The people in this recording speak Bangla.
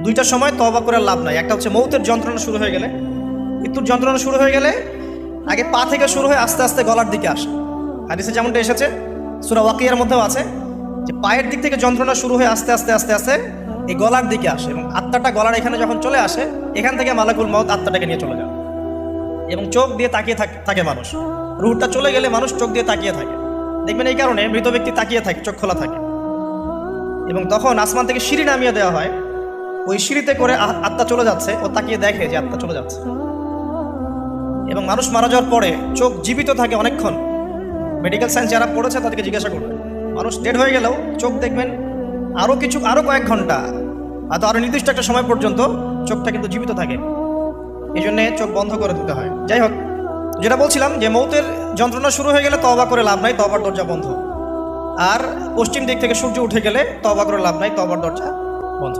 দুইটার সময় তওবা করে লাভ নাই। একটা হচ্ছে মৌতের যন্ত্রণা শুরু হয়ে গেলে, মৃত্যুর যন্ত্রণা শুরু হয়ে গেলে আগে পা থেকে শুরু হয়ে আস্তে আস্তে গলার দিকে আসে। হাদিসে যেমনটা এসেছে, সূরা ওয়াকিয়ার মধ্যেও আছে যে পায়ের দিক থেকে যন্ত্রণা শুরু হয়ে আস্তে আস্তে আস্তে আস্তে এই গলার দিকে আসে, এবং আত্মাটা গলার এখানে যখন চলে আসে, এখান থেকে মালাকুল মউত আত্মাটাকে নিয়ে চলে যায় এবং চোখ দিয়ে তাকিয়ে থাকে মানুষ। রুহটা চলে গেলে মানুষ চোখ দিয়ে তাকিয়ে থাকে, দেখবেন এই কারণে মৃত ব্যক্তি তাকিয়ে থাকে, চোখ খোলা থাকে। এবং তখন আসমান থেকে সিঁড়ি নামিয়ে দেওয়া হয়, ওই সিঁড়িতে করে আত্মা চলে যাচ্ছে, ও তাকিয়ে দেখে যে আত্মা চলে যাচ্ছে। এবং মানুষ মারা যাওয়ার পরে চোখ জীবিত থাকে অনেকক্ষণ। মেডিকেল সায়েন্স যারা পড়েছে তাদেরকে জিজ্ঞাসা করবে, মানুষ ডেড হয়ে গেলেও চোখ দেখবেন আরও কয়েক ঘন্টা, হয়তো আরও নির্দিষ্ট একটা সময় পর্যন্ত চোখটা কিন্তু জীবিত থাকে। এই জন্যে চোখ বন্ধ করে দিতে হয়। যাই হোক, যেটা বলছিলাম যে মৌতের যন্ত্রণা শুরু হয়ে গেলে তওবা করে লাভ নাই, তওবার দরজা বন্ধ। আর পশ্চিম দিক থেকে সূর্য উঠে গেলে তওবা করে লাভ নাই, তওবার দরজা বন্ধ।